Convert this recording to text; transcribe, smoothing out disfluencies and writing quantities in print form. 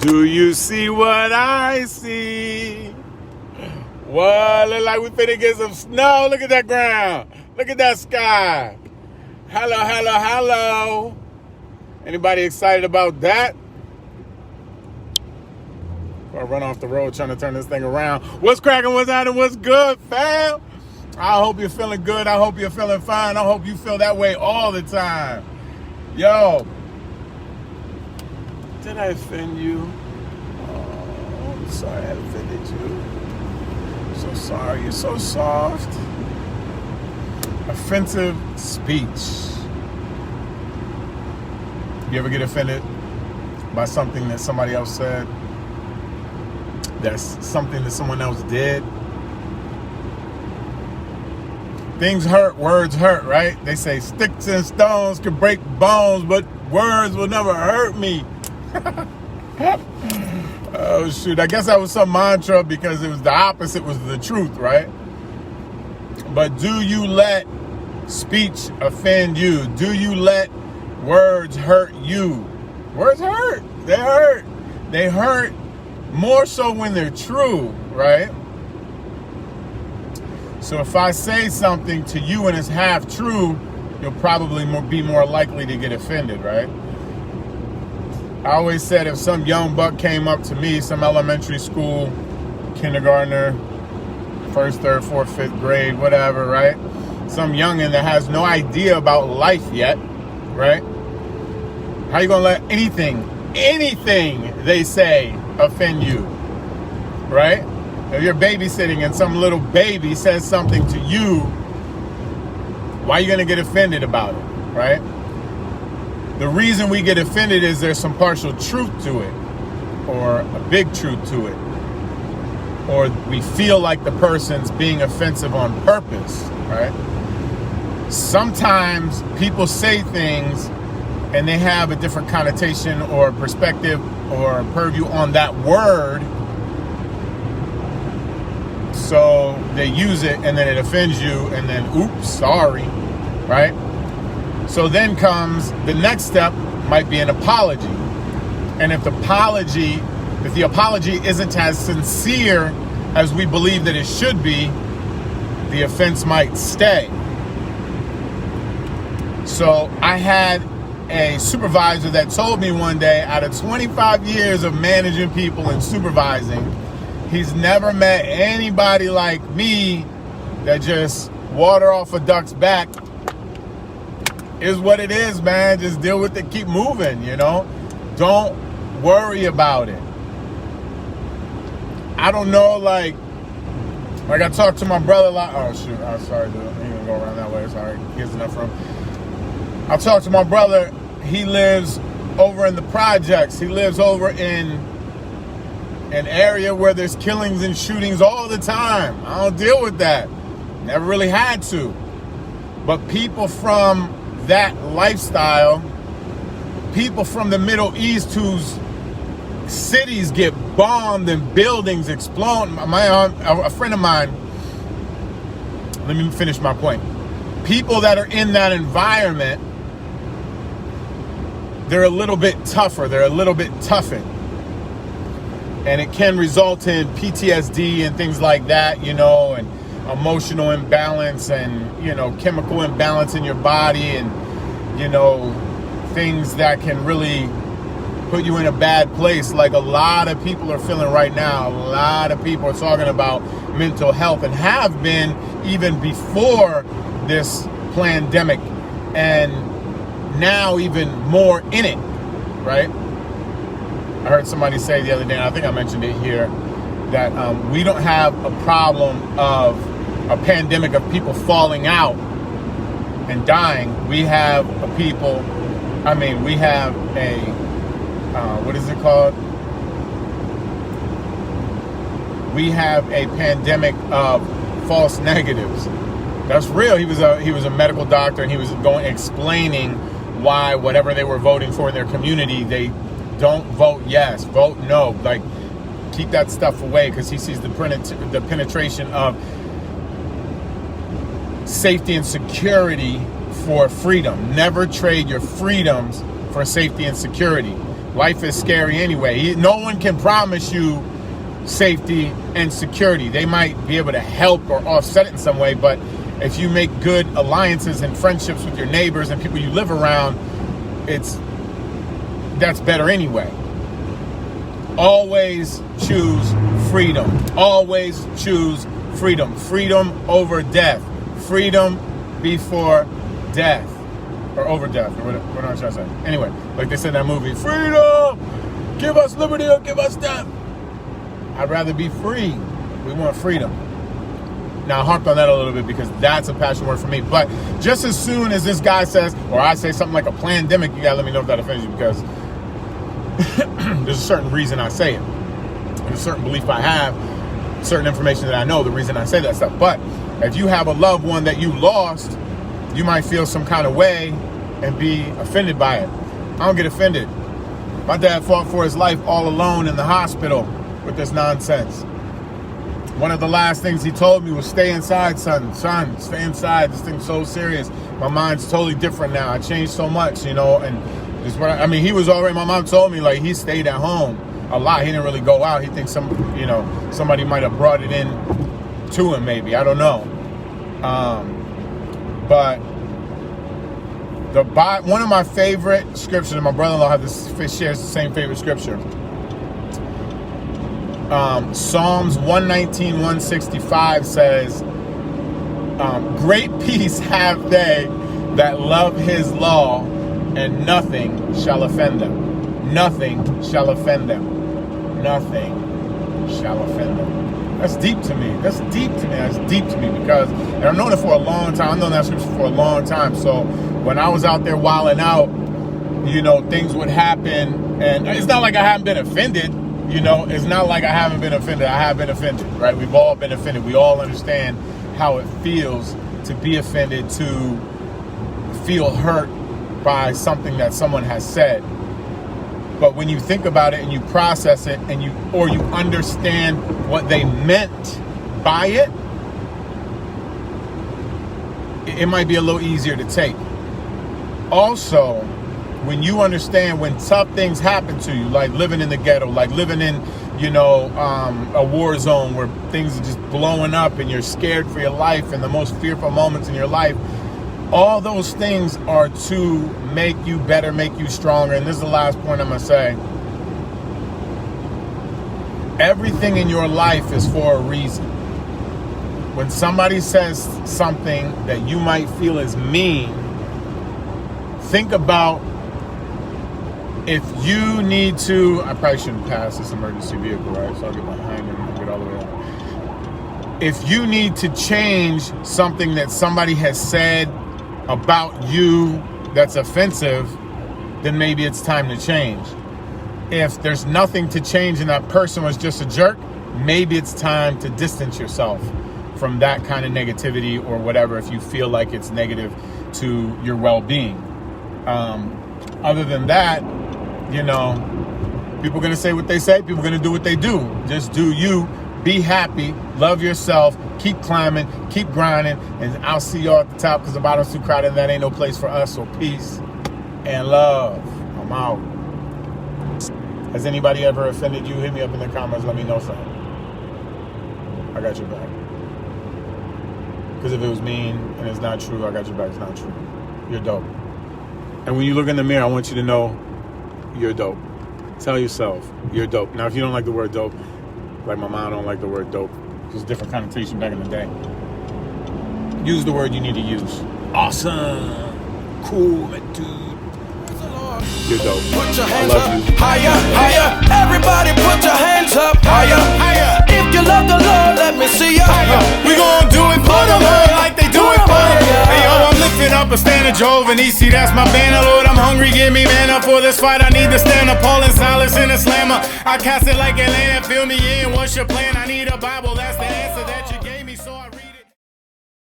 Do you see what I see? What? Look like we finna get some snow. Look at that ground. Look at that sky. Hello, hello, hello. Anybody excited about that? I run off the road trying to turn this thing around. What's cracking? What's happening? What's good, fam? I hope you're feeling good. I hope you're feeling fine. I hope you feel that way all the time. Yo, did I offend you? Oh, I'm sorry I offended you. I'm so sorry. You're so soft. Offensive speech. You ever get offended by something that somebody else said? That's something that someone else did? Things hurt, words hurt, right? They say sticks and stones can break bones, but words will never hurt me. Oh, shoot. I guess that was some mantra because it was the opposite was the truth, right? But do you let speech offend you? Do you let words hurt you? Words hurt. They hurt. They hurt more so when they're true, right? So if I say something to you and it's half true, you'll probably be more likely to get offended, right? I always said if some young buck came up to me, some elementary school, kindergartner, first, third, fourth, fifth grade, whatever, right? Some youngin' that has no idea about life yet, right? How you gonna let anything they say offend you, right? If you're babysitting and some little baby says something to you, why are you gonna get offended about it, right? The reason we get offended is there's some partial truth to it, or a big truth to it, or we feel like the person's being offensive on purpose, right? Sometimes people say things and they have a different connotation or perspective or purview on that word, so they use it and then it offends you and then oops, sorry, right? So then comes the next step, might be an apology. And if the apology isn't as sincere as we believe that it should be, the offense might stay. So I had a supervisor that told me one day, out of 25 years of managing people and supervising, he's never met anybody like me that just water off a duck's back. Is what it is, man. Just deal with it. Keep moving, you know. Don't worry about it. I don't know, like I talked to my brother a lot. Oh, shoot. I'm sorry, dude. I'm going to go around that way. Sorry. Here's enough room. I talked to my brother. He lives over in the projects. He lives over in an area where there's killings and shootings all the time. I don't deal with that. Never really had to. But people from that lifestyle, people from the Middle East whose cities get bombed and buildings explode. A friend of mine, let me finish my point. People that are in that environment, they're a little bit tougher. They're a little bit toughened. And it can result in PTSD and things like that, you know, and emotional imbalance and, you know, chemical imbalance in your body and, you know, things that can really put you in a bad place. Like a lot of people are feeling right now. A lot of people are talking about mental health and have been even before this pandemic, and now even more in it, right? I heard somebody say the other day, and I think I mentioned it here, that we don't have a problem of a pandemic of people falling out and dying. We have we have a, what is it called? We have a pandemic of false negatives. That's real. He was a medical doctor, and he was explaining why whatever they were voting for in their community, they don't vote yes, vote no. Like, keep that stuff away, because he sees the penetration of safety and security for freedom. Never trade your freedoms for safety and security. Life is scary anyway. No one can promise you safety and security. They might be able to help or offset it in some way, but if you make good alliances and friendships with your neighbors and people you live around, that's better anyway. Always choose freedom. Always choose freedom. Freedom over death. Freedom before death. Or over death. Or what am I trying to say? Anyway, like they said in that movie, freedom! Give us liberty or give us death. I'd rather be free. We want freedom. Now, I harped on that a little bit because that's a passion word for me. But just as soon as this guy says, or I say something like a pandemic, you gotta let me know if that offends you, because there's a certain reason I say it. There's a certain belief I have, certain information that I know, the reason I say that stuff. But if you have a loved one that you lost, you might feel some kind of way and be offended by it. I don't get offended. My dad fought for his life all alone in the hospital with this nonsense. One of the last things he told me was, stay inside, son, stay inside. This thing's so serious. My mind's totally different now. I changed so much, and it's what he was already, my mom told me, like, he stayed at home a lot. He didn't really go out. He thinks somebody might have brought it in to him, maybe. I don't know. But one of my favorite scriptures, and my brother-in-law shares the same favorite scripture. Psalms 119, 165 says, great peace have they that love his law, and nothing shall offend them. Nothing shall offend them. Nothing shall offend them. That's deep to me. That's deep to me because, and I've known it for a long time. I've known that scripture for a long time. So when I was out there wilding out, things would happen, and it's not like I haven't been offended. It's not like I haven't been offended. I have been offended, right? We've all been offended. We all understand how it feels to be offended, to feel hurt by something that someone has said. But when you think about it and you process it and you understand what they meant by it, it might be a little easier to take. Also, when you understand when tough things happen to you, like living in the ghetto, like living in, a war zone where things are just blowing up and you're scared for your life and the most fearful moments in your life, all those things are to make you better, make you stronger. And this is the last point I'm going to say. Everything in your life is for a reason. When somebody says something that you might feel is mean, think about, if you need to, I probably shouldn't pass this emergency vehicle, right? So I'll get behind him and get all the way out. If you need to change something that somebody has said about you that's offensive, then maybe it's time to change. If there's nothing to change and that person was just a jerk, maybe it's time to distance yourself from that kind of negativity or whatever, if you feel like it's negative to your well-being. Other than that, people are going to say what they say. People are going to do what they do. Just do you. Be happy. Love yourself. Keep climbing. Keep grinding. And I'll see y'all at the top, because the bottom's too crowded and that ain't no place for us. So peace and love. I'm out. Has anybody ever offended you? Hit me up in the comments. Let me know something. I got your back. Because if it was mean and it's not true, I got your back. It's not true. You're dope. And when you look in the mirror, I want you to know you're dope. Tell yourself you're dope. Now, if you don't like the word dope, like my mom don't like the word dope, there's a different connotation back in the day. Use the word you need to use. Awesome. Cool, dude. You're dope. Put your hands up, higher, higher. Everybody put your hands up, higher, higher. If you love the Lord, let me see ya. We gon' do it for the Lord like they do it for the Lord. Hey, yo, I'm lifting up a stand of Jehovah Nissi. That's my banner, Lord. I'm hungry, give me manna for this fight. I need to stand up, Paul and Silas in a slammer. I cast it like Atlanta, fill me in. What's your plan? I need a Bible, that's the